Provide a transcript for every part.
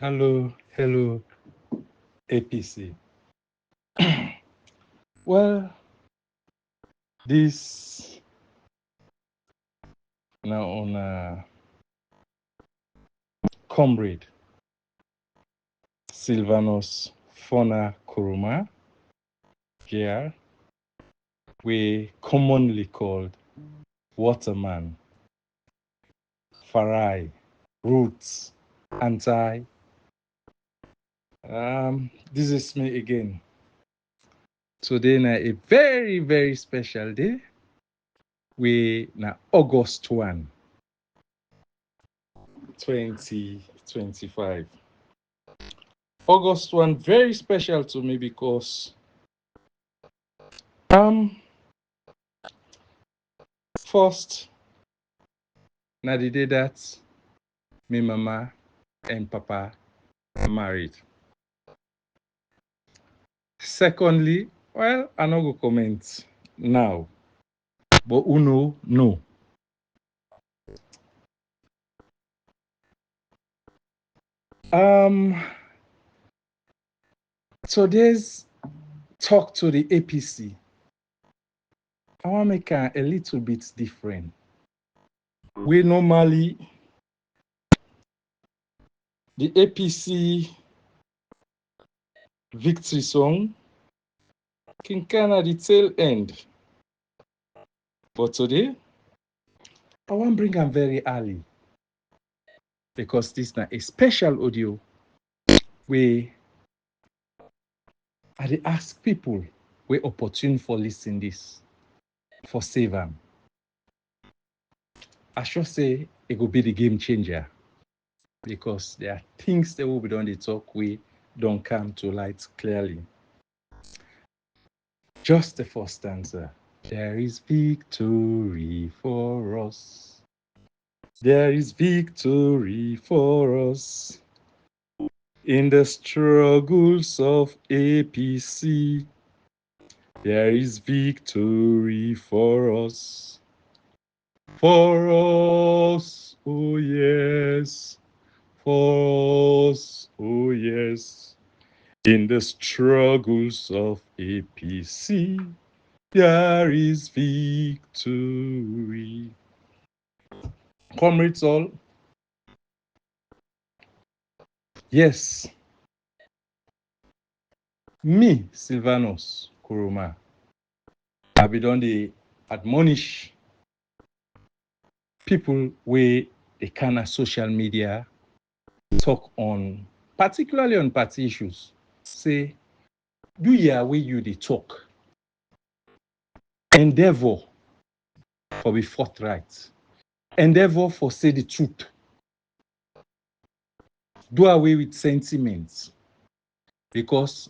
Hello, APC. Well, this now on comrade Sylvanus Fornah Koroma, JR, we commonly called Wataman, Farai, Roots, Anti. This is me again. Today na a very special day. We na August 1, 2025. August 1 very special to me because first na the day that me mama and papa married. Secondly, well, I no go comment now, but uno no. Today's talk to the APC, I want to make a little bit different. We normally, the APC victory song can kind of the tail end. But today, I want to bring them very early because this is a special audio where I ask people where opportune for listening this for save them. I should say it will be the game changer because there are things that will be done the talk we don't come to light clearly. Just the first answer. There is victory for us. There is victory for us in the struggles of APC. There is victory for us. For us, oh yes. For us, oh yes. In the struggles of APC, there is victory. Comrades all, yes, me, Sylvanus Koroma, I be done the admonish people where they kind of social media talk on, particularly on party issues. Say, do ya where you they talk. Endeavor for be forthright. Endeavor for say the truth. Do away with sentiments. Because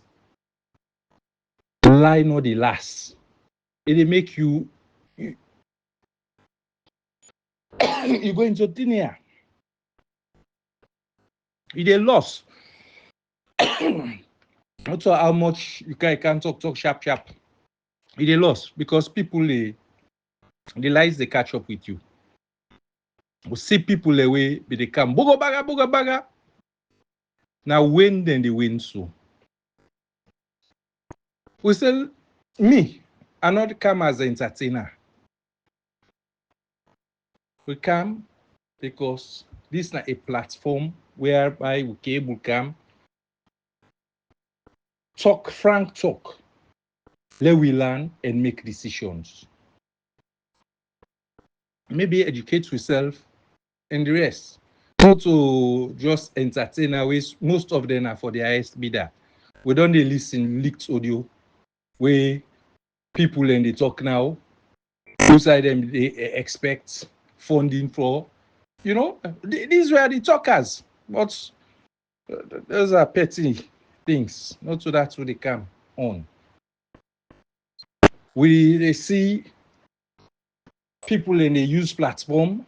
lie not the last. It make you go into thin air. It a loss. Not so how much you can talk sharp. It a loss because people the lies they catch up with you. We see people away, but they come boga baga. Now when then they win so. We say me, I not come as an entertainer. We come because this is not a platform whereby we can able come talk frank talk. Let we learn and make decisions. Maybe educate yourself and the rest. Not to just entertain always. Most of them are for the highest bidder. We don't they listen leaked audio where people and they talk now. Most of them they expect funding for, these were the talkers. But those are petty things. Not so that's what they come on. They see people in the use platform.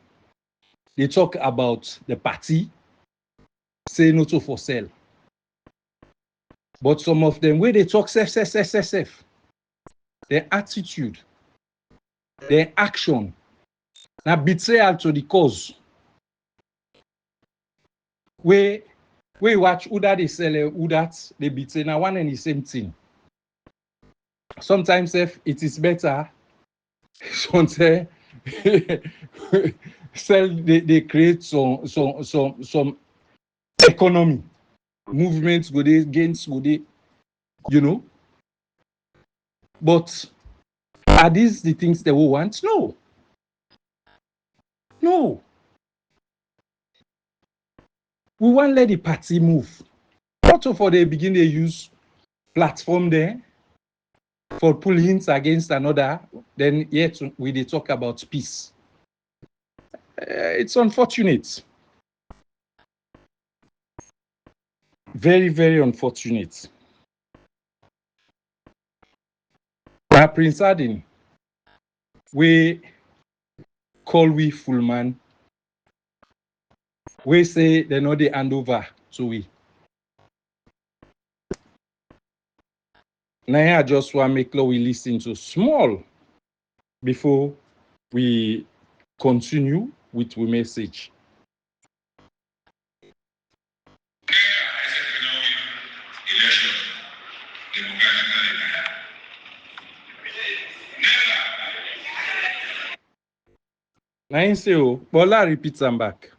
They talk about the party, say no to for sale. But some of them, where they talk self, their attitude, their action, now betrayal to the cause. Where We watch who that they sell, who that they beat, now one and the same thing. Sometimes if it is better, sometimes sell they create some economy, movements go they, gains go they, you know. But are these the things they will want? No. No. We want let the party move. Also for they begin they use platform there for pulling against another, then yet we they talk about peace. It's unfortunate. Very, very unfortunate. Prince Adin, we call we full man. We say they know they hand over to we. Now I just want to make sure we listen to small before we continue with the message. Now I say, oh, Bola repeats them back.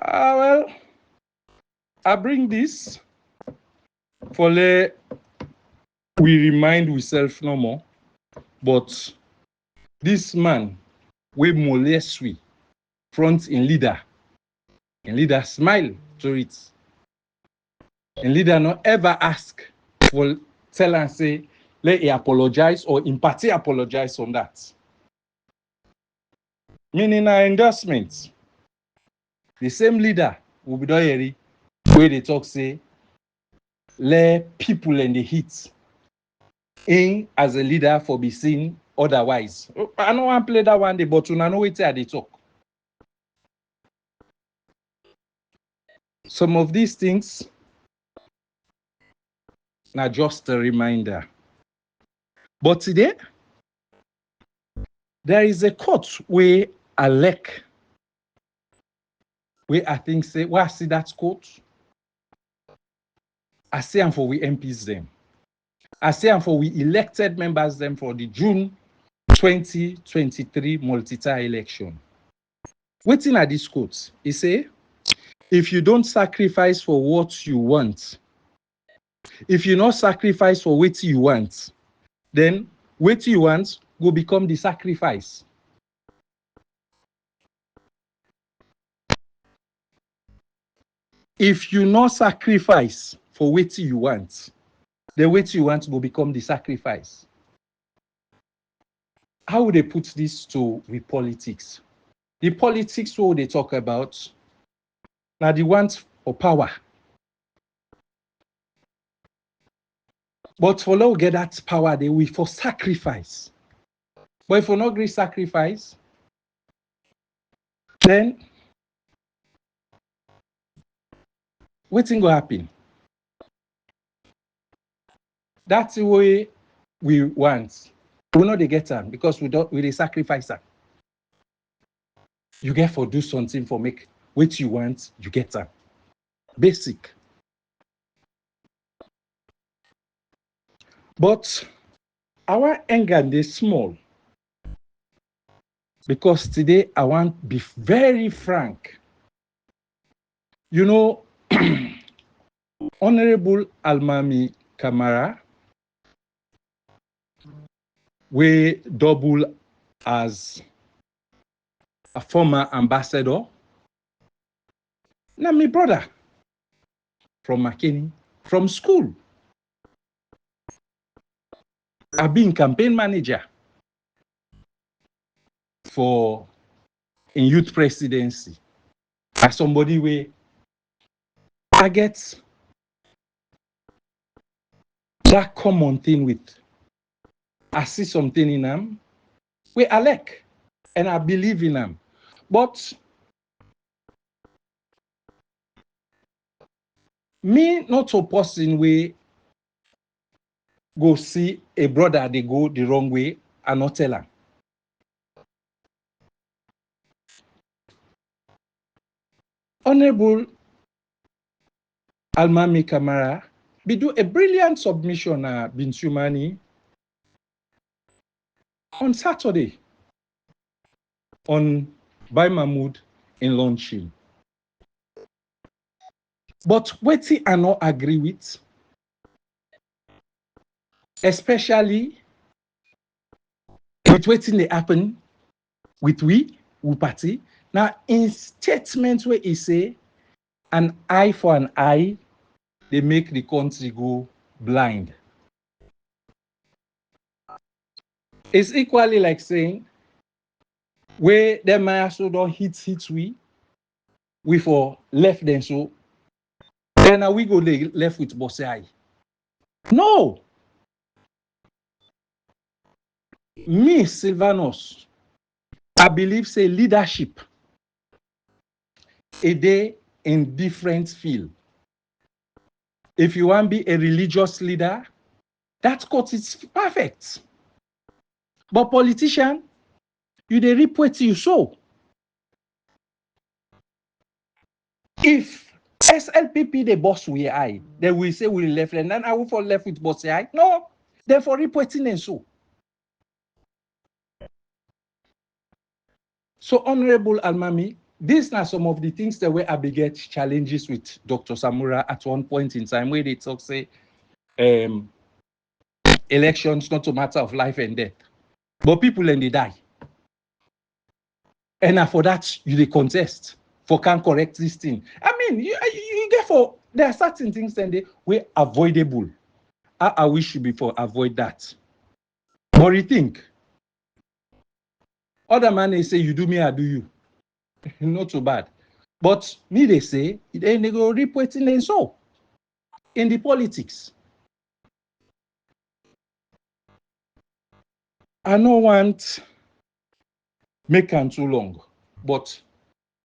Well, I bring this for we remind ourselves no more. But this man, we molest we front in leader. And leader smile to it. And leader not ever ask for tell and say, let he apologize or in party apologize on that. Meaning our endorsements. The same leader will be there where they talk say, let people in the heat in as a leader for be seen otherwise. I don't want to play that one day, but you know it they talk. Some of these things are just a reminder. But today, there is a court where elect, where I think say, well, I see that court. I say and for we MPs them. I say and for we elected members them for the June 2023 multi-tier election. Waiting at this court, he say, if you don't sacrifice for what you want, if you not sacrifice for what you want, then what you want will become the sacrifice. If you not sacrifice for what you want, the what you want will become the sacrifice. How would they put this to with politics? The politics what they talk about now the want for power. But for now get that power, they will for sacrifice. But if we not agree sacrifice, then what thing will happen? That's the way we want. We know they get them because we they sacrifice them. You get for do something for make what you want, you get them. Basic. But our anger they small. Because today I want to be very frank. You know, Honorable Almami Kamara, we double as a former ambassador. Now, my brother from McKinney, from school. I've been campaign manager for in youth presidency. As somebody where I get that common thing with. I see something in them, we I like, and I believe in them. But me not a person where go see a brother, they go the wrong way and not tell him. Honorable Almami Kamara, we do a brilliant submission Binsumani on Saturday on Bai Mahmoud in launching. But what I not agree with, especially with what they happen with we party. Now, in statements where he say an eye for an eye, they make the country go blind. It's equally like saying, where them also don't hit we for left them so, then we go left with boss eye. No! Me, Sylvanus, I believe say leadership a day in different field. If you want to be a religious leader, that court is perfect. But politician, you dey reap what you sow. If SLPP the boss we I, then we say we left and then I will fall left with boss I. No, therefore reap what and so. So Honorable Almami, these are some of the things that where I beget challenges with Dr. Samura at one point in time where they talk say elections not a matter of life and death, but people and they die. And for that you they contest for can correct this thing. I mean, you get for there are certain things then they were avoidable. I wish you before avoid that. But you think other man they say you do me, I do you. Not so bad. But me they say they go reporting and so in the politics. I don't want make them too long, but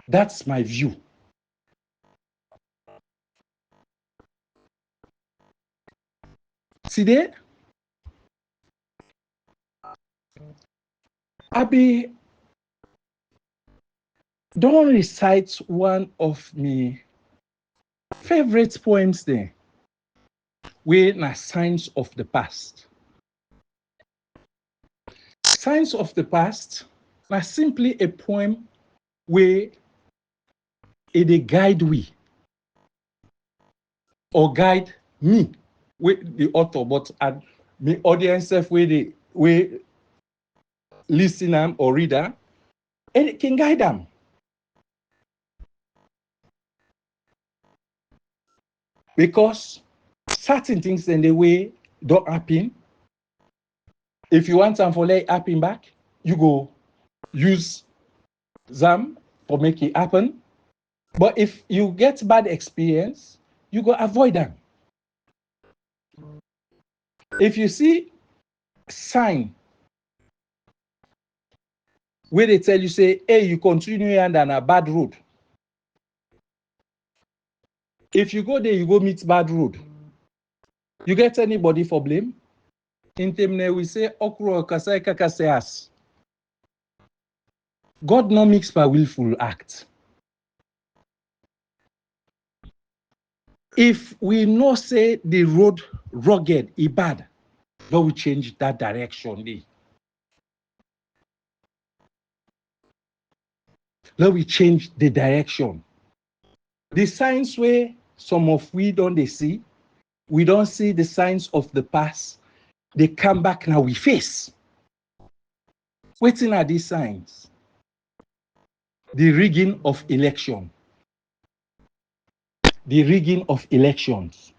that's my view. See there? Abi don't recite one of my favorite poems there. Where na signs of the past. Signs of the past na simply a poem where it guide we or guide me with the author, but the audience where they listen or reader, and it can guide them. Because certain things in the way don't happen. If you want them for let it happen back, you go use them for make it happen. But if you get bad experience, you go avoid them. If you see sign where they tell you say, hey, you continue and on a bad road. If you go there, you go meet bad road. You get anybody for blame? In Temne, we say, okro kasai kakaseas. God no mix by willful act. If we know say the road rugged, bad, God will change that direction. Let we change the direction. The signs where some of we don't they see, we don't see the signs of the past. They come back now we face. Waiting are these signs? The rigging of election. The rigging of elections.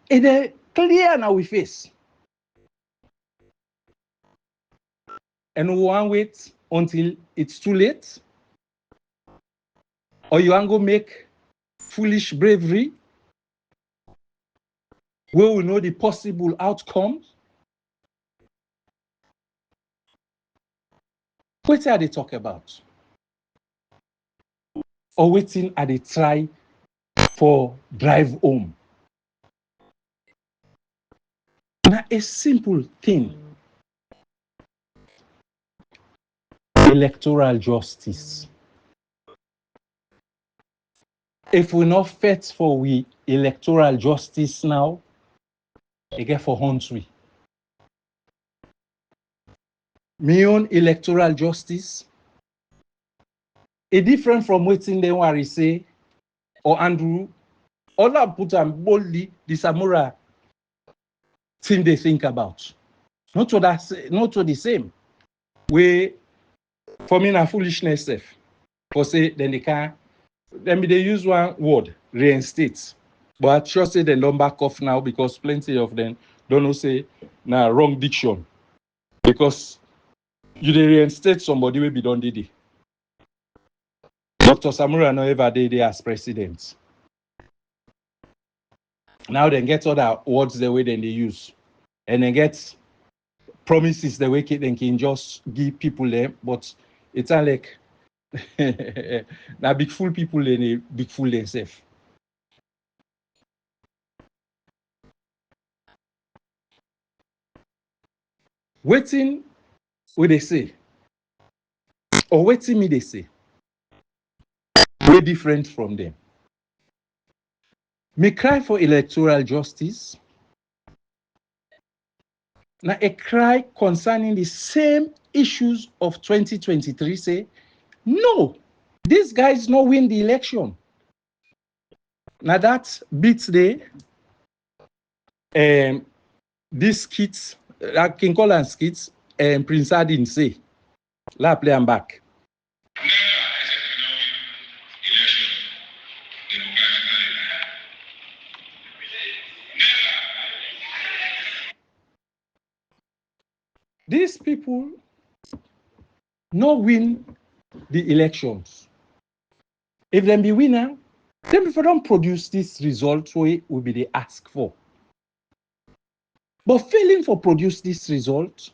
It's clear now we face. And we won't wait until it's too late. Or you want to make foolish bravery where we know the possible outcomes. What are they talk about? Or waiting are they try for drive home? a simple thing. Electoral justice. If we not fight for we electoral justice now, again for country. Me own electoral justice, a different from waiting they want to say, or Andrew, all I put them boldly, the Samura thing they think about. Not to the same way. For me, na foolishness stuff. For say then they can, then they use one word, reinstate. But I sure say they don't back off now because plenty of them don't know say na wrong diction. Because you dey reinstate somebody will be done did it. Dr. Samura no ever did as president. Now they get other words the way then they use. And they get promises the way they can just give people them, but it's not like now big fool people and a big fool themselves. Waiting what they say, or waiting me they say, we're different from them. Me cry for electoral justice. Now a cry concerning the same issues of 2023 say, no, these guys not win the election. Now that beats the these skits, King Colin skits, Prince Adin say, la play am back. These people no win the elections. If them be winner, then if they don't produce this result, we will be the ask for. But failing for produce this result,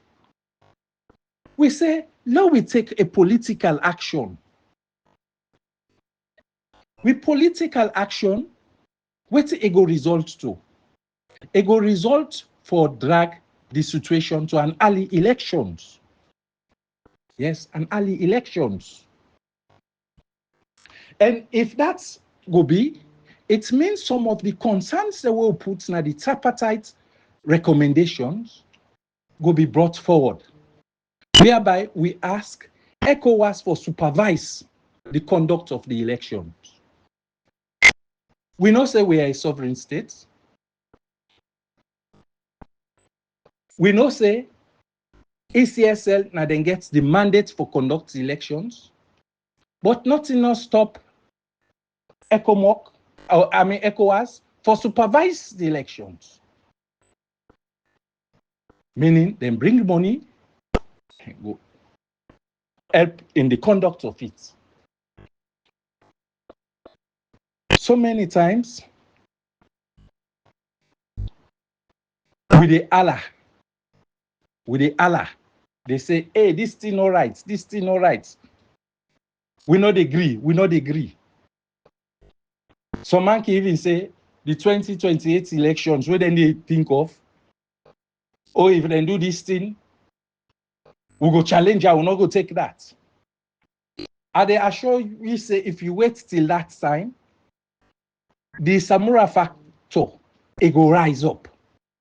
we say, now we take a political action. With political action, what it go result to? It go result for drag the situation to an early elections. Yes, an early elections. And if that's go be, it means some of the concerns that we'll put in the tripartite recommendations go be brought forward. Whereby we ask ECOWAS for supervise the conduct of the elections. We know say we are a sovereign state. We know say ECSL now then gets the mandate for conduct elections, but nothing else stop ECOWAS for supervise the elections. Meaning then bring money, go help in the conduct of it. So many times with the Allah, they say, hey, this thing all right, this thing all right. We not agree. Some man can even say the 2028 elections, where then they think of, oh, if they do this thing, we go challenge her, we'll not go take that. And they assure you, say, if you wait till that time, the Samura factor, it go rise up.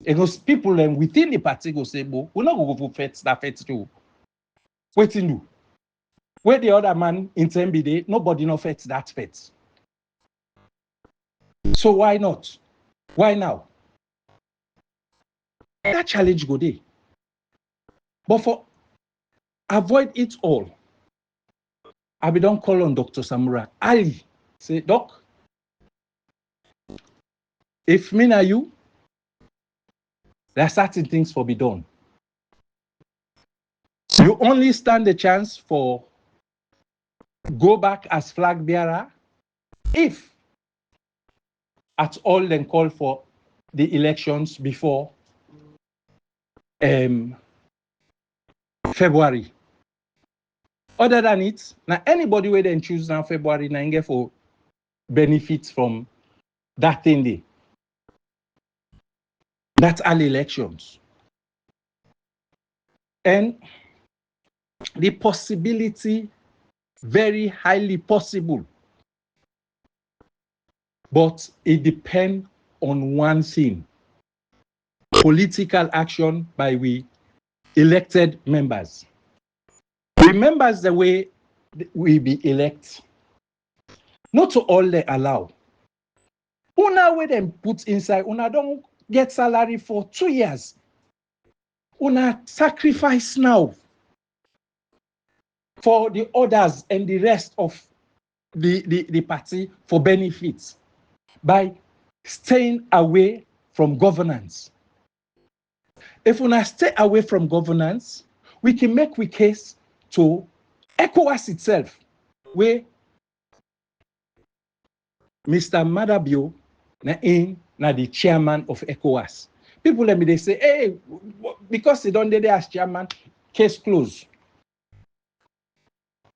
Because people within the party go say, we're not going to go for that fete too. Waiting do. Where the other man in Tembide, nobody no fete that fete. So why not? Why now? That challenge go there. But for avoid it all, I be don't call on Dr. Samura Ali. Say, Doc, if me na you, there are certain things for be done. You only stand the chance for go back as flag bearer if at all then call for the elections before February. Other than it, now anybody where then choose now February now get for benefits from that thing day. That's early elections. And the possibility, very highly possible, but it depends on one thing: political action by we elected members. Remembers the way we be elect, not to all they allow. Una wey dem put inside, una don't get salary for 2 years. Una sacrifice now for the others and the rest of the party for benefits by staying away from governance. If we stay away from governance, we can make we case to ECOWAS itself, where Mr. Madabio na the chairman of ECOWAS. People let me they say, hey, because he don't there as chairman, case closed.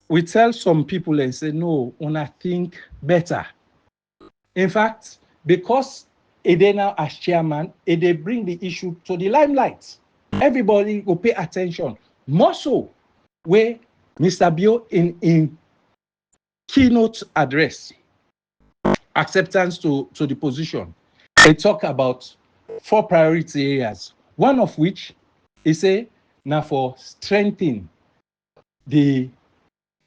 We tell some people and say, no, una think better. In fact, because they now as chairman, they bring the issue to the limelight. Everybody will pay attention. More so, where Mr. Bio in keynote address, acceptance to the position, they talk about 4 priority areas. One of which is say now for strengthening the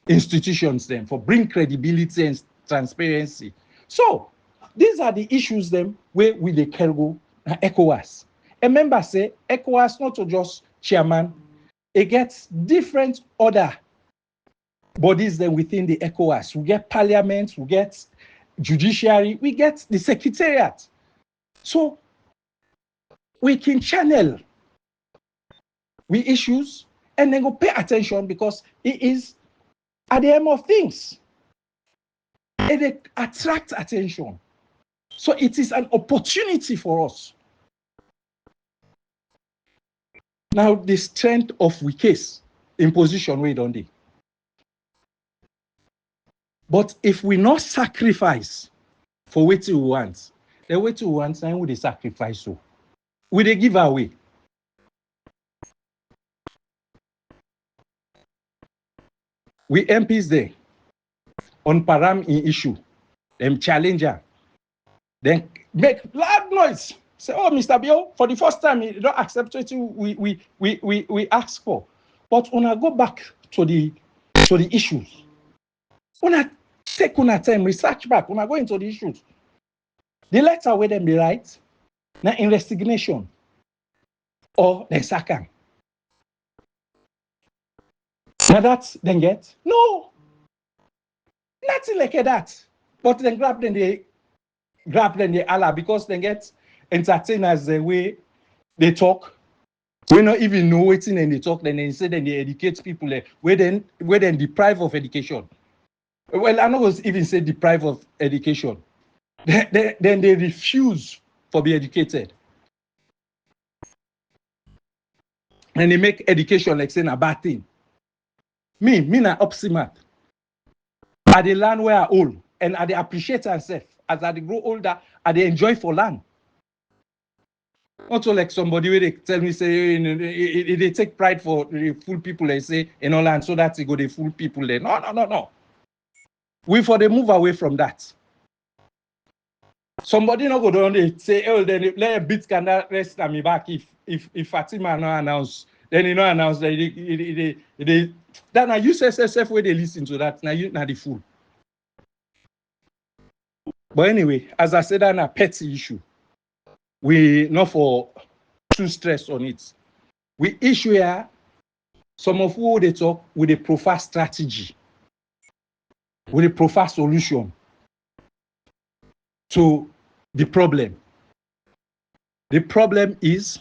institutions then, for bring credibility and transparency. So these are the issues then where we the cargo ECOWAS. A member say ECOWAS not to just chairman, it gets different other bodies then within the ECOWAS. We get parliament, we get judiciary, we get the secretariat. So we can channel we issues and then go pay attention, because it is at the end of things. It attracts attention. So it is an opportunity for us. Now, the strength of we case in position we don't do. But if we not sacrifice for what we want, then what we want, then we sacrifice so. We they give away. We MPs there on Param in issue, them challenger, then make loud noise. Say, oh, Mr. Bio, for the first time, you don't accept what we ask for. But when I go back to the issues, when I take una time, research back, when I go into the issues, the letter where them be right, now investigation or the second. Now that's then get no, nothing like that. But then grab them the Allah, because they get entertainers the way they talk. We not even know what's in and they talk, then they say then they educate people where then deprive of education. Well, I'm not going to even say deprive of education. Then they refuse to be educated. And they make education like saying a bad thing. Me na opsimat. I dey learn where I old, and I dey appreciate myself. As I dey grow older, I dey enjoy for land. Not so like somebody where they tell me say they take pride for the fool people, they say in all land, so that they go the fool people there. No. We for they move away from that. Somebody not go down there say, oh, then let a bit can that rest on me back if Fatima not announce, then you know announce that that now you say where they listen to that. Now you not the fool. But anyway, as I said, that's a petty issue. We not for too stress on it. We issue here some of who they talk with a preferred strategy, with a preferred solution to the problem. The problem is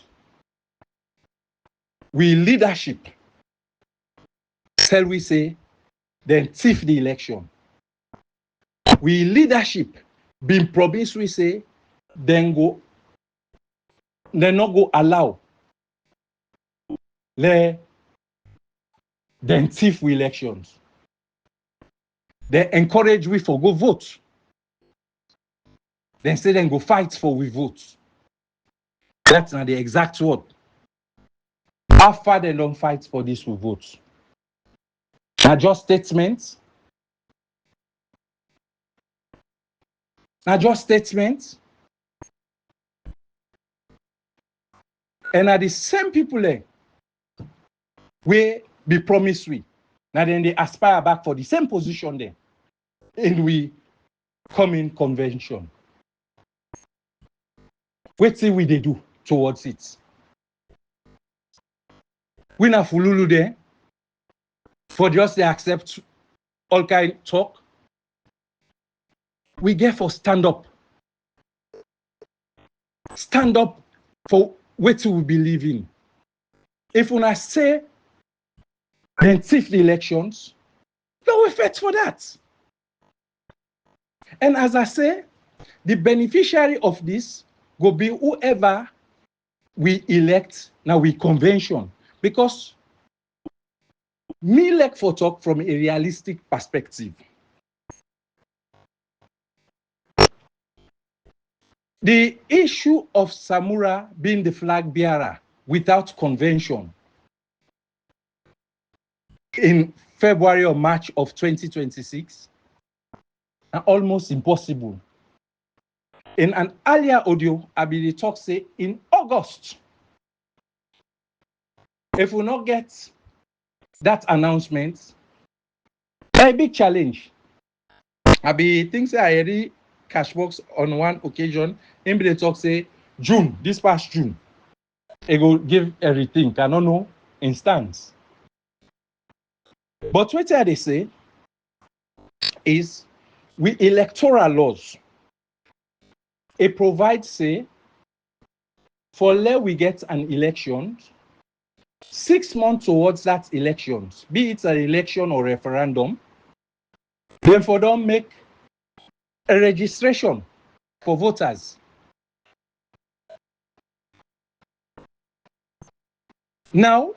we leadership tell we say then thief the election. We leadership been promised we say then not go allow then thief we elections. They encourage we for go vote. Then say then go fight for we vote. That's not the exact word. How far they don't fight for this will vote. Now just statements. Now just statements. And are the same people there we be promised we. Now then they aspire back for the same position there. And we come in convention. What see we they do towards it. We na fululu there for just they accept all kind talk. We get for stand up. Stand up for what we believe in. If when I say then thief the elections, no effect for that. And as I say, the beneficiary of this will be whoever we elect now we convention. Because me like for talk from a realistic perspective. The issue of Samura being the flag bearer without convention in February or March of 2026 are almost impossible. In an earlier audio, Abidi talk say in August, if we not get that announcement, a big challenge. Abi thinks I already cash box on one occasion. In the talk say June, this past June, it will give everything. I don't know instance. But what they say is we electoral laws. It provides say for let we get an election 6 months towards that election, be it an election or referendum, then for them make a registration for voters. Now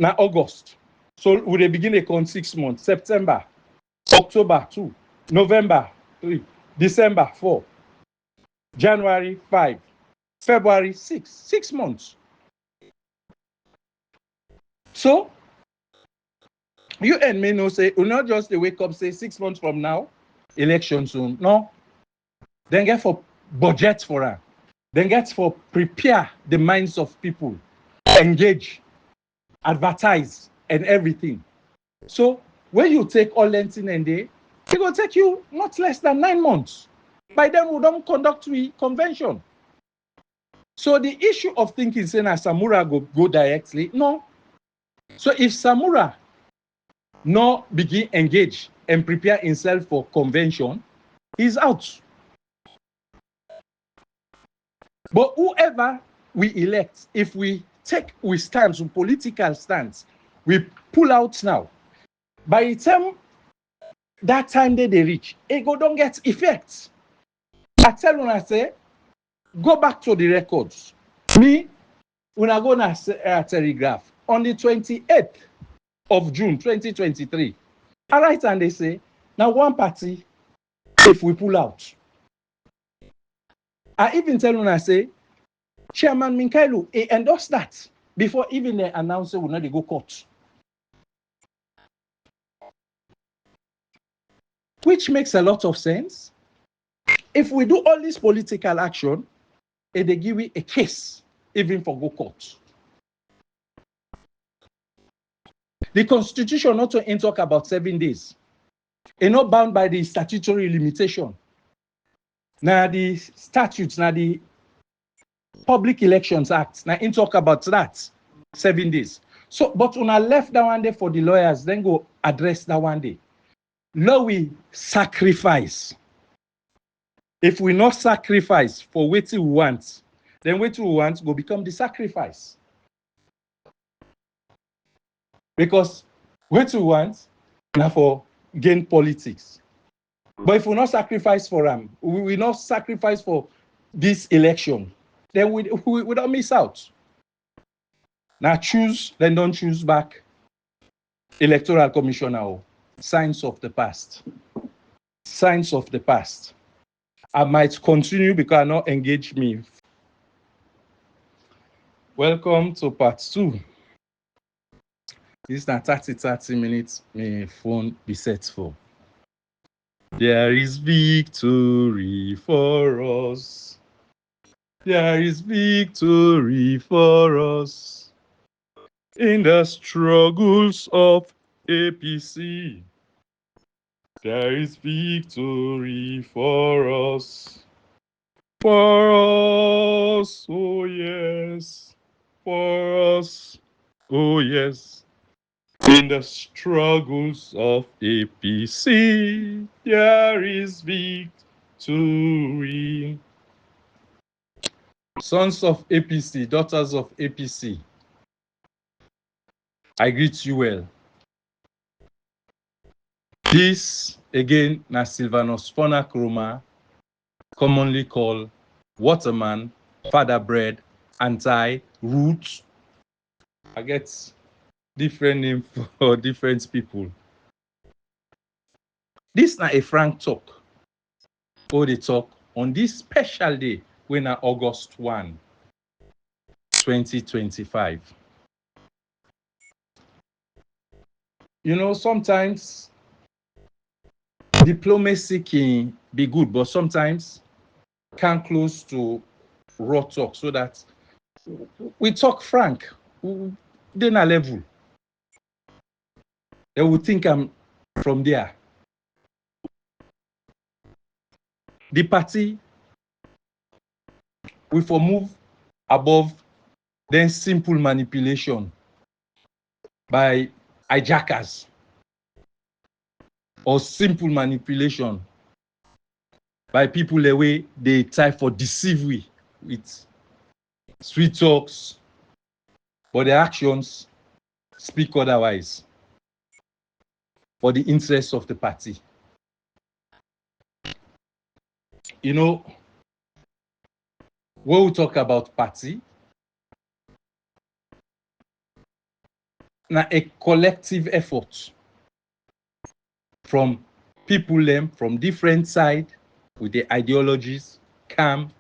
August. So we begin a con 6 months, September, October 2, November 3, December 4, January 5, February 6, 6 months. So you and me know say, we not just wake up, say 6 months from now, election soon. No. Then get for budget for her. Then get for prepare the minds of people, engage, advertise, and everything. So when you take all lengthing and day, it will take you not less than 9 months. By then, we don't conduct the convention. So the issue of thinking saying Samura go directly, no. So if Samura no begin engage and prepare himself for convention, he's out. But whoever we elect, if we take we stance, we political stance, we pull out now. By the time that time they reach, it go don't get effects. I tell when I say, go back to the records. Me, when I go na telegraph on the 28th of June 2023, I write and they say, now one party, if we pull out. I even tell when I say, Chairman Minkailu, he endorsed that before even they announce it will not go court. Which makes a lot of sense. If we do all this political action, they give you a case, even for go court. The Constitution not to talk about 7 days. It's not bound by the statutory limitation. Now the statutes, now the Public Elections Act, now in talk about that 7 days. So, but when I left that one day for the lawyers, then go address that one day. Law we sacrifice. If we not sacrifice for what we want, then what we want will become the sacrifice. Because what we want now for gain politics. But if we not sacrifice for them, we will not sacrifice for this election, then we don't miss out. Now choose, then don't choose back Electoral Commissioner. Signs of the past. Signs of the past. I might continue because I not engage me. Welcome to part 2. This na 30 minutes my phone be set for. There is victory for us. There is victory for us in the struggles of APC. There is victory for us. For us, oh yes. For us, oh yes. In the struggles of APC, there is victory. Sons of APC, daughters of APC, I greet you well. This, again, na Sylvanus Fornah Koroma, commonly called Wataman, Father Bread, Anti-Roots. I get different name for different people. This na a frank talk. All the talk on this special day, when na August 1, 2025. You know, sometimes diplomacy can be good, but sometimes can close to raw talk so that we talk frank. Then a level. They will think I'm from there. The party we for move above then simple manipulation by hijackers or simple manipulation by people the way they try for deceive we with sweet talks, but their actions speak otherwise for the interests of the party. You know, when we talk about party, na a collective effort from people them from different side with the ideologies come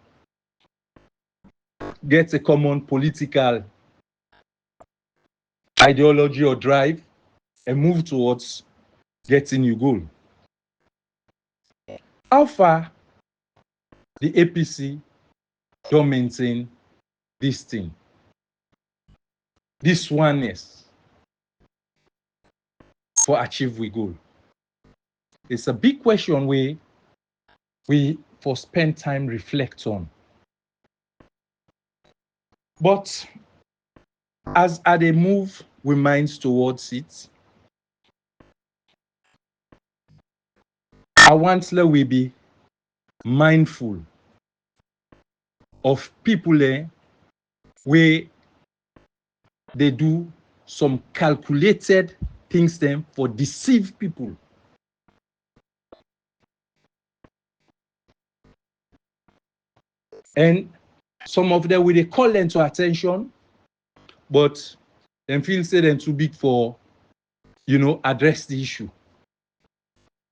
get a common political ideology or drive and move towards getting your goal. How far the APC don't maintain this thing, this oneness for achieve we goal? It's a big question we for spend time reflect on. But as they move we minds towards it, I want that we be mindful of people where they do some calculated things them for deceive people. And some of them will they call them to attention, but them feel say them too big for, you know, address the issue.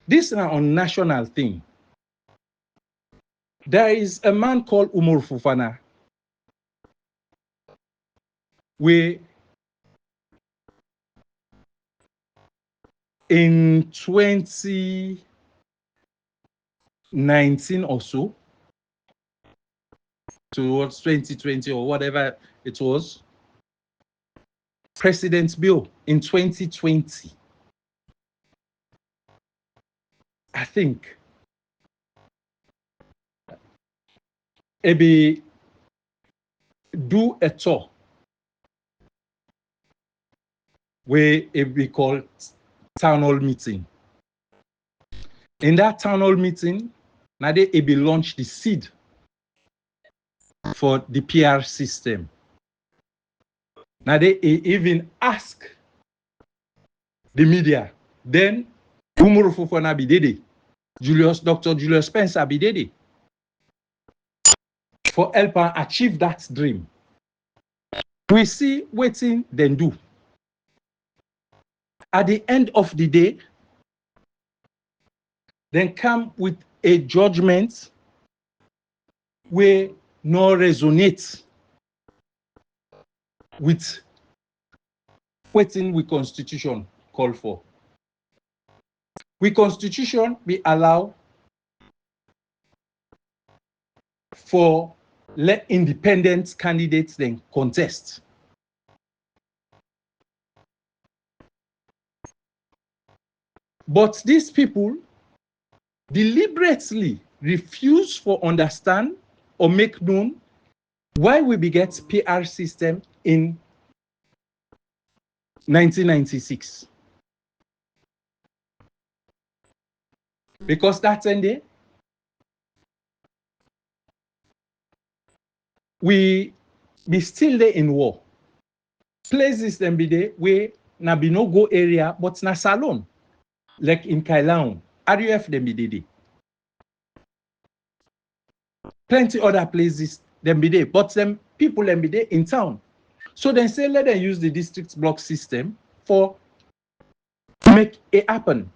This is a national thing. There is a man called Umar Fufana, where in 2019 or so, towards 2020 or whatever it was, President Bill in 2020, I think, Ebe do a tour where it be called town hall meeting. In that town hall meeting, now they Ebe launched the seed for the PR system. Now they even ask the media, then Umar Fufana Bidede, Dr. Julius Spencer Bidede, for help and achieve that dream. We see waiting then do. At the end of the day, then come with a judgment where no resonate with wetin we constitution call for. We constitution be allow for let independent candidates then contest. But these people deliberately refuse for understand or make known why we beget PR system in 1996. Because that day, we be still there in war. Places them be there where na be no go area, but na salon. Like in Kailaon, RUF them be there. Plenty other places them be there, but them people them be there in town. So they say let them use the district block system for make it happen.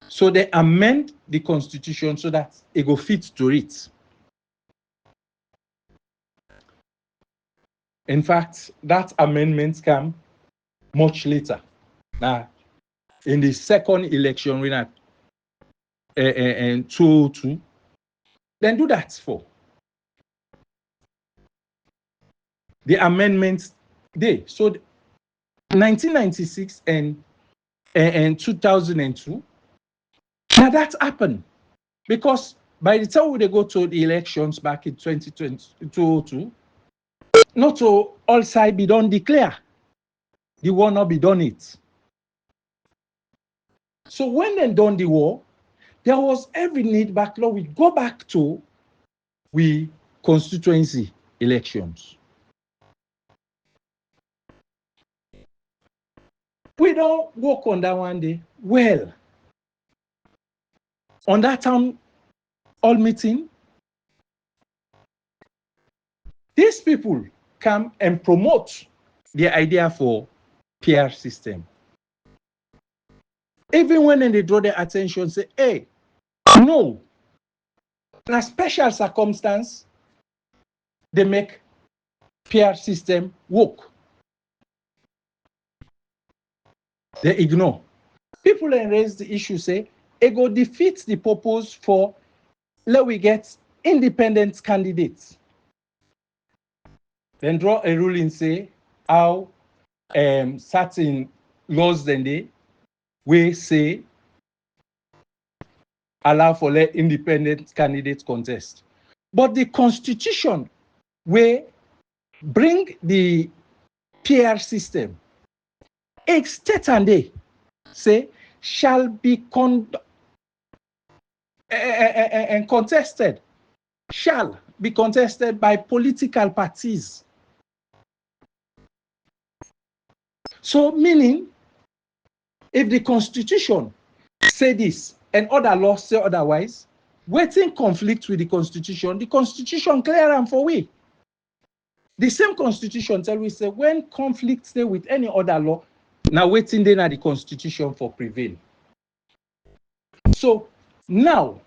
So they amend the constitution so that it go fit to it. In fact, that amendment came much later. Now, in the second election, we had 2002, then do that for. The amendments they so 1996 and 2002. Now that happened because by the time they go to the elections back in 2002, not so all side be done declare. The war not be done it. So when they done the war, there was every need back law. We go back to we constituency elections. We don't work on that one day. Well, on that town hall meeting, these people come and promote the idea for PR system. Even when they draw their attention, say, hey, no, in a special circumstance, they make PR system work. They ignore. People then raise the issue, say, it go defeat the purpose for let we get independent candidates. Then draw a ruling, say, how certain laws then they we say allow for let independent candidates contest. But the constitution will bring the PR system. A state and they say shall be contested, shall be contested by political parties. So meaning, if the constitution say this and other laws say otherwise, waiting conflict with the constitution clear and for we. The same constitution tell we say when conflict stay with any other law, now waiting then at the constitution for prevail. So now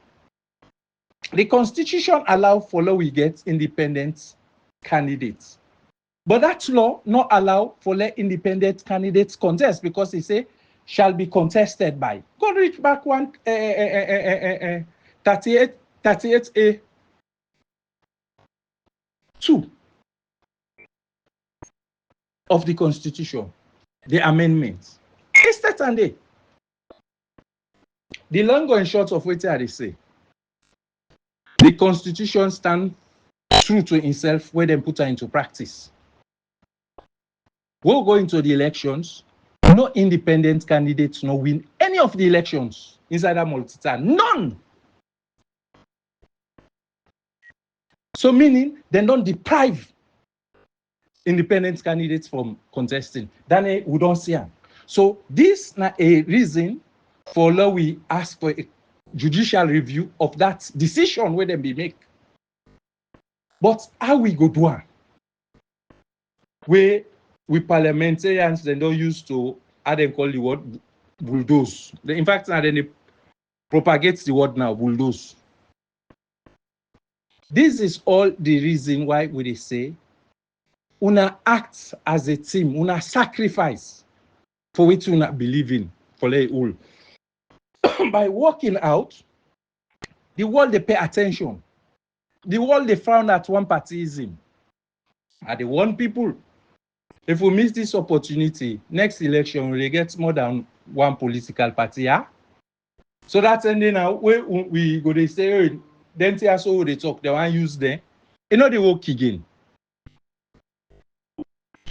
the constitution allow for law we get independent candidates. But that law not allow for let independent candidates contest because it say shall be contested by. Go reach back 38A 2 of the constitution, the amendments. It's that and day. The long and short of what they say. The constitution stands true to itself where they put her into practice. We'll go into the elections. No independent candidates no win any of the elections inside that multi-time. None. So meaning they don't deprive independent candidates from contesting. Then we don't see them. So this is a reason for law we ask for a judicial review of that decision where they be make. But how we go do it? Where we parliamentarians they don't use to how they call the word bulldoze. In fact, now they propagate the word now bulldoze. This is all the reason why we say una act as a team, una sacrifice for which una believe in for the whole. By working out, the world they pay attention. The world they found at one partyism. Are the one people. If we miss this opportunity, next election we get more than one political party, yeah? So that's ending now. We go they say, oh, then see us all they talk, they want to use them. You know they work again.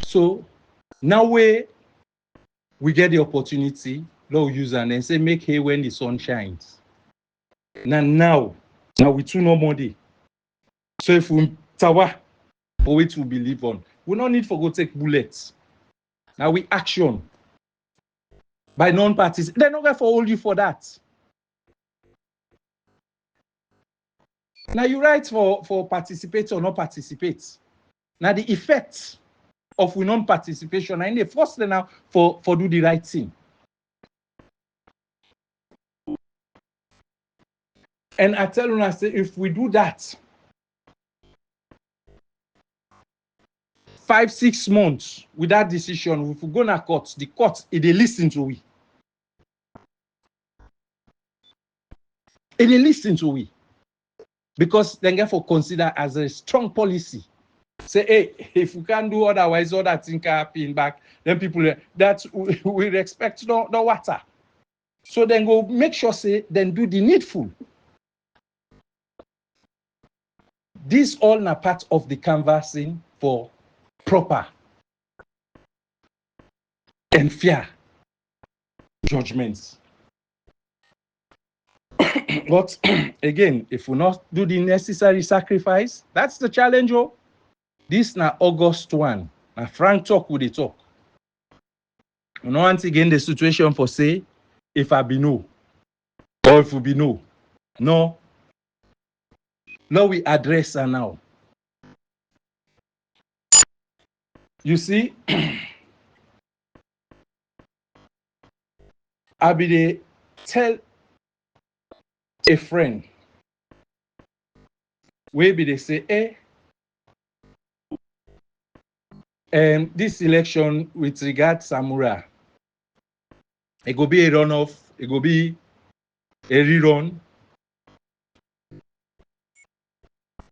So now we get the opportunity, low use and then say make hay when the sun shines. Now we too no money. So if we tower for which we believe on, we no need for go take bullets. Now we action by non-parties. They're not going to hold you for that. Now you write for participate or not participate. Now the effect of we non-participation and the first now for do the right thing. And I tell you, I say if we do that, 5-6 months with that decision, if we go to court, the court they listen to we. They listen to we. Because then therefore consider as a strong policy. Say, hey, if we can't do otherwise, all that thing can happen back, then people that we respect the water. So then go make sure say then do the needful. This all na part of the canvassing for proper and fair judgments. But again, if we not do the necessary sacrifice, that's the challenge. Oh, this na August 1. Now Frank talk with the talk. You know, once again, the situation for say, if I be no, or if we be no, no. Now we address her now. You see, I be the tell a friend, maybe they say, hey, this election with regard Samura, it go be a runoff, it go be a rerun.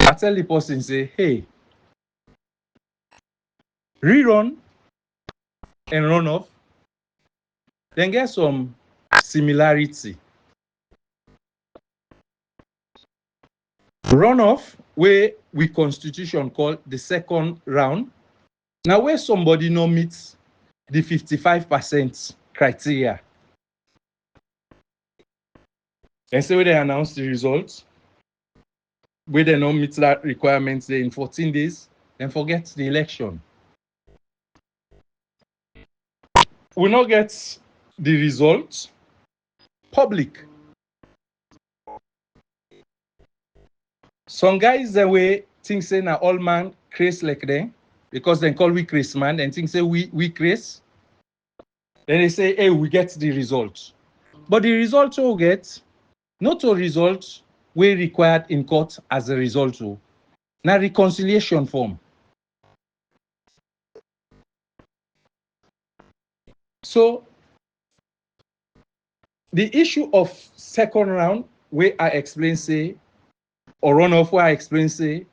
I tell the person, say, hey, rerun and runoff, then get some similarity. Runoff, where we constitution call the second round. Now, where somebody no meets the 55% criteria, and say when they announce the results, where they don't meet that requirement say in 14 days, then forget the election. We not get the results public. Some guys the way think say na all man craze like them because they call we craze man and think say we craze. Then they say, hey, we get the results. But the results we get, not a result we required in court as a result of na reconciliation form. So the issue of second round, where I explain say, or runoff where I explain say,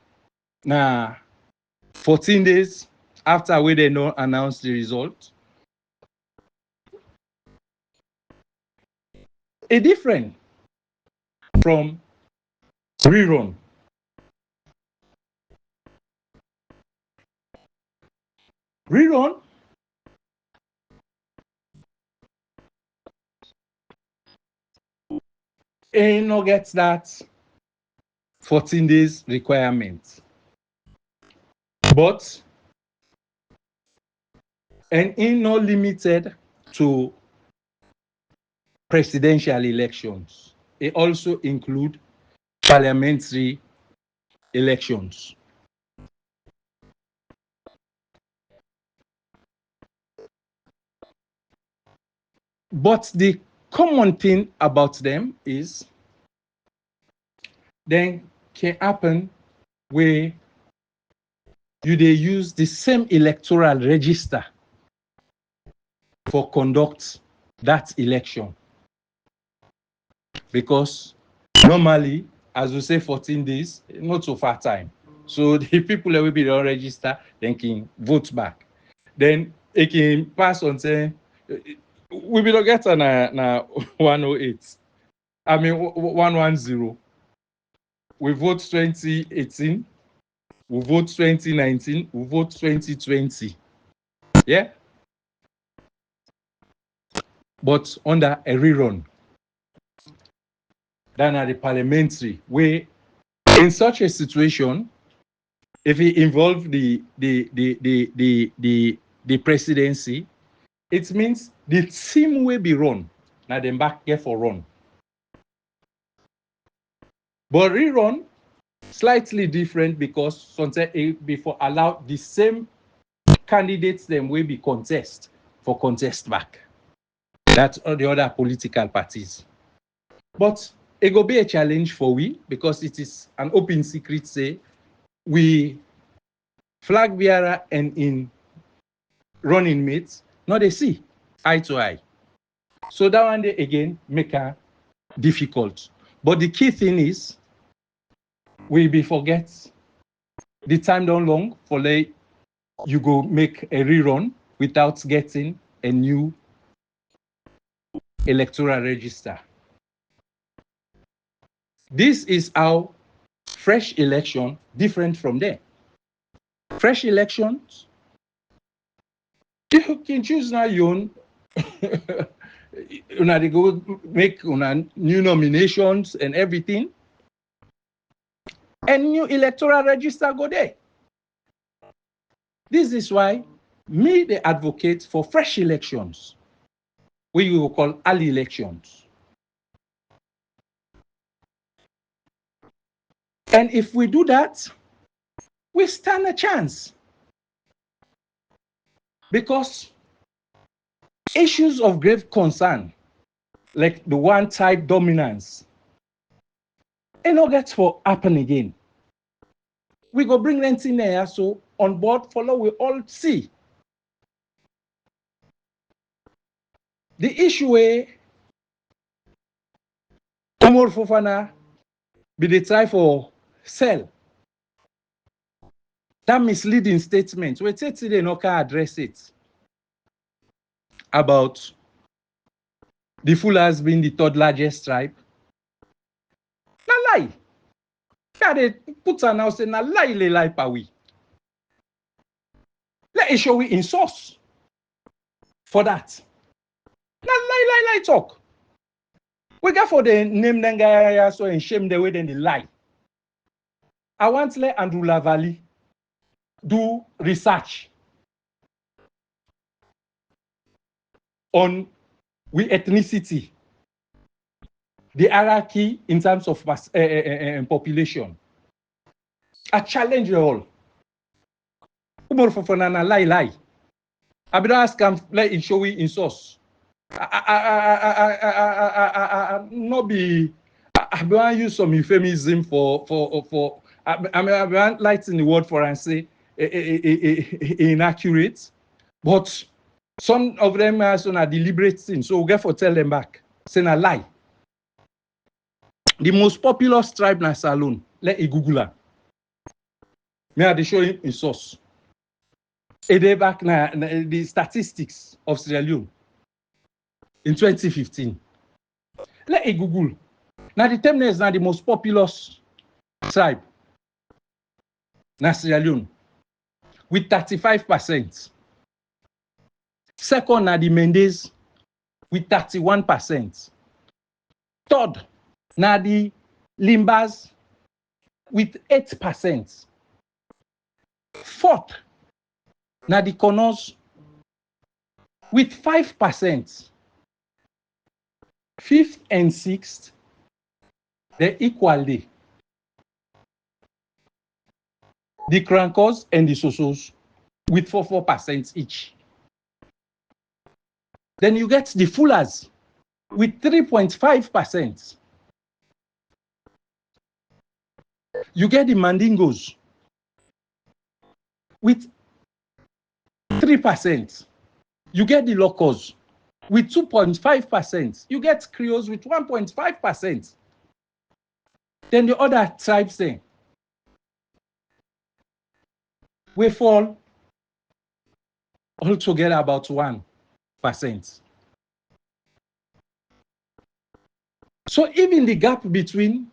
na 14 days after where they don't announce the result. A different from rerun. Rerun ain't no get that 14 days requirement. But and in not limited to presidential elections. It also include parliamentary elections. But the common thing about them is then can happen where you dey use the same electoral register for conduct that election. Because normally, as we say, 14 days, not so far time. So the people that will be on register, then can vote back. Then it can pass on saying, we will get na 108. I mean 110. We vote 2018, we vote 2019, we vote 2020. Yeah? But under a rerun. Than at the parliamentary, where in such a situation, if it involve the presidency, it means the team will be run. Now them back here for run. But rerun slightly different because sometimes before allow the same candidates them will be contest for contest back. That's all the other political parties. But it will be a challenge for we because it is an open secret say we flag bearer and in running mates, not they see eye to eye. So that one day again make her difficult. But the key thing is we be forget the time don't long for like you go make a rerun without getting a new electoral register. This is how fresh election different from there. Fresh elections, you can choose now your own. They go make new nominations and everything. And new electoral register go there. This is why me, they advocate for fresh elections, we will call early elections. And if we do that, we stand a chance. Because issues of grave concern, like the one-type dominance, it no get for happen again. We go bring them in there, so on board follow, we all see. The issue where Komon Fofana be the try for sell. That misleading statement, we say today no can address it. About the Fullers being the third largest tribe. Na lie. Yeah, they put an out say na lie le lie pa we. Let it show we in source for that. Na lie talk. We got for the name them guy so and shame the way then they lie. I want to let Andrew Lavalley do research on we ethnicity, the hierarchy in terms of population. I challenge you all. Komon Fofana na lie. I be ask him let it show we in source. I not be. I want to use some euphemism for. I want lighten the word for and say inaccurate, but some of them are so deliberate things. So we get for tell them back. Say na lie. The most populous tribe na Salone. Let it Google her. Me I show him in source. A day back na the statistics of Sierra Leone in 2015. Let it Google. Now the term is now the most populous tribe na Sierra Leone with 35%. Second na the Mendes with 31%. Third na the Limbas with 8%. Fourth na the Konos with 5%. Fifth and sixth, they equally. The Krankos and the Sosos with 4% each. Then you get the Fullers with 3.5%. You get the Mandingos with 3%. You get the locals with 2.5%. You get Creoles with 1.5%. Then the other tribes then, we fall altogether about 1%. So even the gap between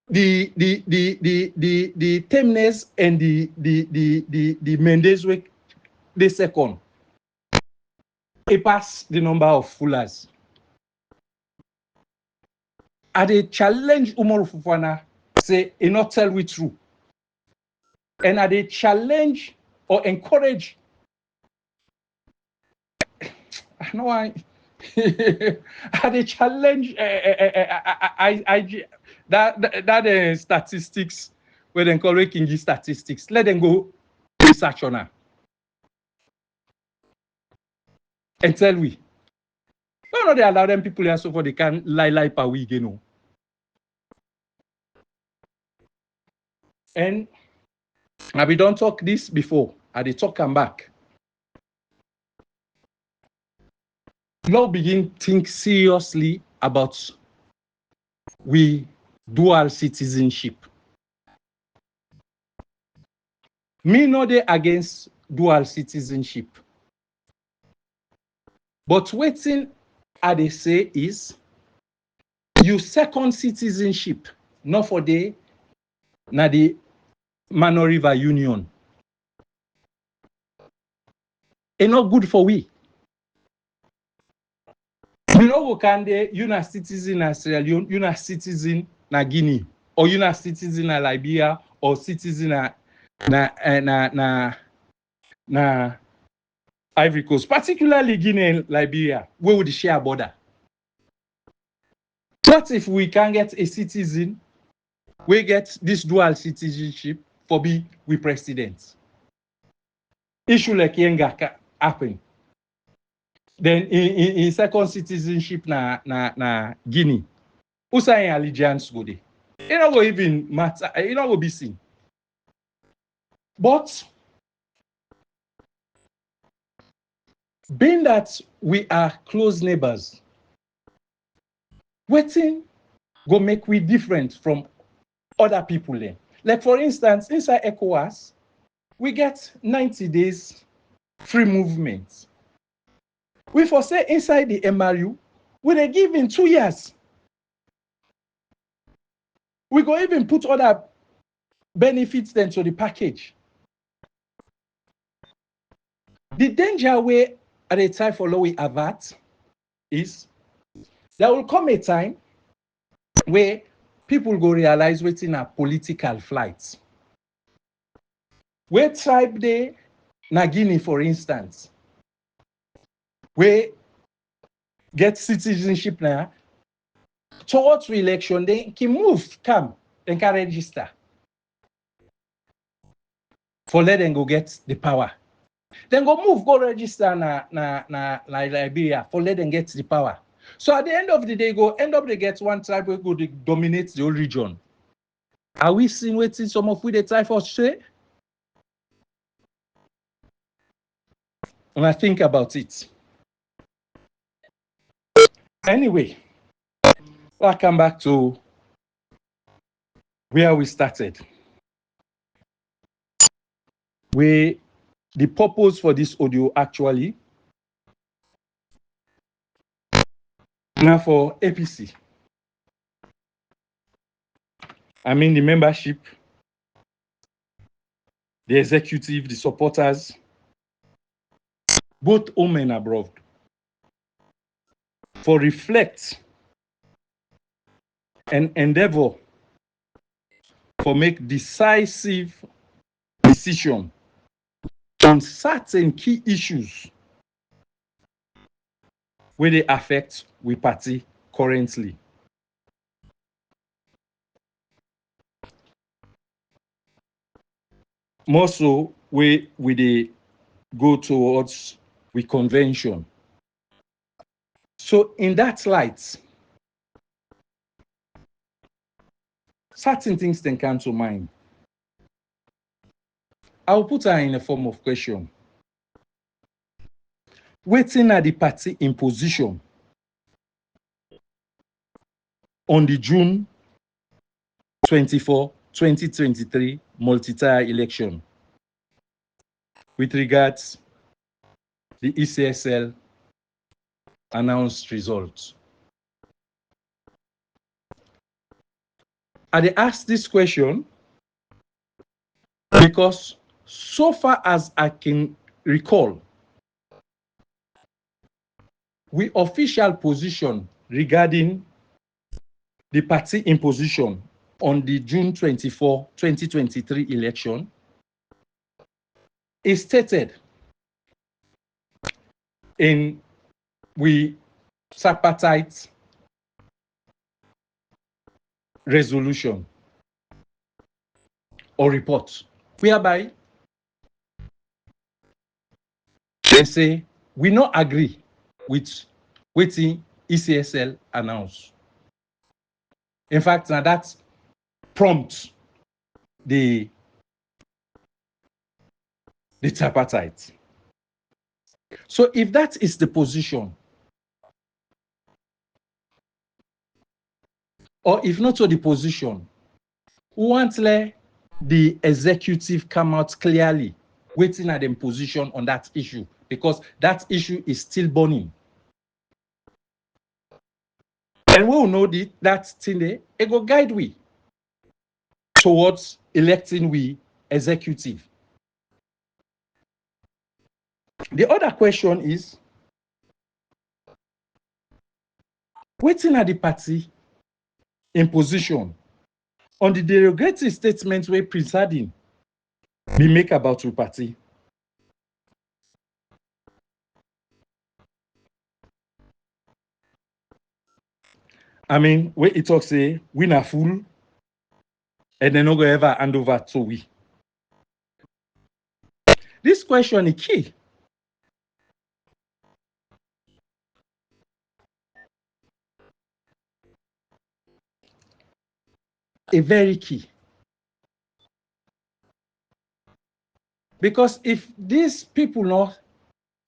the Temnes and the Mendezwe, the second, it passed the number of Fullers. And they challenge Umaru Fofana, say, he not tell we true. And they challenge or encourage, I know I, they challenge that statistics, where they call it Kingi statistics. Let them go research on her. And tell we. No, they allow them people here so for they can lie per week, you know. And we don't talk this before. I they talk come back. Now begin think seriously about we dual citizenship. Me no dey against dual citizenship. But wetin I dey say is you second citizenship, not for the na the Mano River Union. It's not good for we. You know, we can dey, you na citizen na Sierra Leone, you na citizen na Guinea, or you na citizen na Liberia, or citizen na Ivory Coast, particularly Guinea and Liberia, where would share border. What if we can get a citizen, we get this dual citizenship for be we president? Issue like Yenga happen. Then in second citizenship na Guinea, who say allegiance go there? It not go even matter. It not go be seen. But being that we are close neighbors, wetin go make we different from other people then? Like for instance, inside ECOWAS, we get 90 days free movement. We for say inside the MRU, we dey give in 2 years. We go even put other benefits then to the package. The danger way at a time for law we avert is there will come a time where people go realize waiting a political flights. Where tribe day na Guinea, for instance, where get citizenship now, towards re-election, they can move, come, they can register. For let them go get the power. Then go move, go register na Liberia, for let them get the power. So at the end of the day, go end up they get one tribe where go dominate the whole region. Are we seeing waiting some of we the try for say? When I think about it. Anyway, I'll come back to where we started. Where the purpose for this audio actually now for APC. I mean the membership, the executive, the supporters, both home and abroad, for reflect and endeavor for make decisive decision on certain key issues where they affect we party currently. More so where they go towards we convention. So in that light, certain things can come to mind. I'll put her in a form of question. Waiting at the party in position on the June 24, 2023 multi-tier election with regards the ECSL announced results. I asked this question because so far as I can recall, we official position regarding the party imposition on the June 24, 2023 election is stated in we tripartite resolution or report, whereby they say we not agree with wetin ECSL announce. In fact, now that prompts the tripartite. So if that is the position, or if not so the position, we want the executive come out clearly, waiting at them position on that issue, because that issue is still burning. And we will know that thing there, it will guide we towards electing we executive. The other question is, waiting at the party in position on the derogatory statement wey presiding be make about the party. I mean, where it talks say we na fool and they no go ever hand over to we. This question is key. A very key. Because if these people not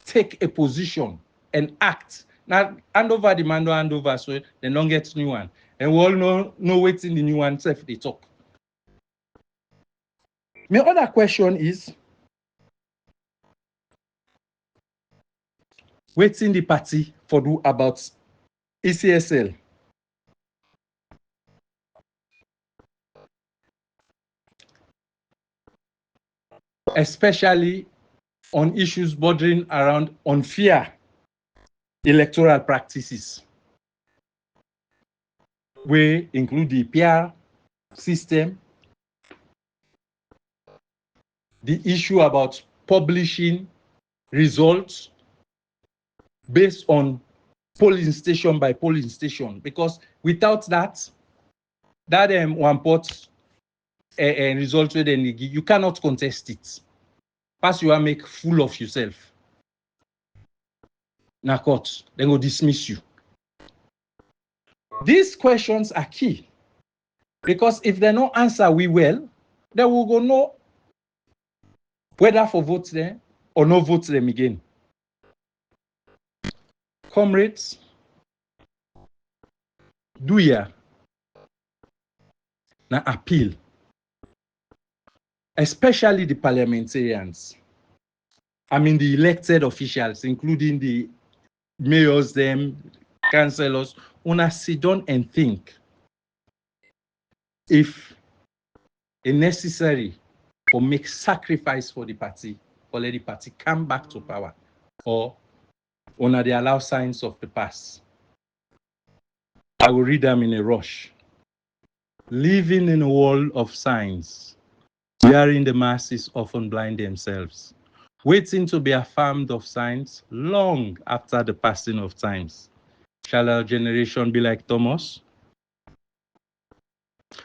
take a position and act, now hand over the man, hand over, so they don't get new one. And we all know waiting the new one self they talk. My other question is, waiting the party for do about ECSL. Especially on issues bordering around unfair electoral practices, we include the PR system, the issue about publishing results based on polling station by polling station, because without that one pot result where then you cannot contest it. Pass you will make fool of yourself. Na court, then go dismiss you. These questions are key, because if they don't answer we well, then we go know whether for vote them or no vote them again. Comrades, do ya na appeal, especially the parliamentarians. I mean the elected officials, including the mayors, them, councillors, una sit down and think if it's necessary for make sacrifice for the party, or let the party come back to power, or una they allow signs of the past. I will read them in a rush. Living in a world of signs, wherein the masses often blind themselves, waiting to be affirmed of signs long after the passing of times. Shall our generation be like Thomas?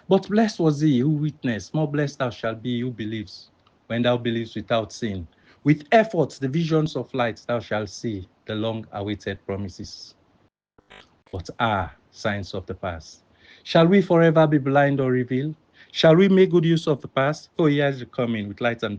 But blessed was he who witnessed, more blessed thou shalt be who believes, when thou believes without sin. With efforts, the visions of light thou shalt see, the long-awaited promises. But signs of the past. Shall we forever be blind or revealed? Shall we make good use of the past? Oh, he is coming with light and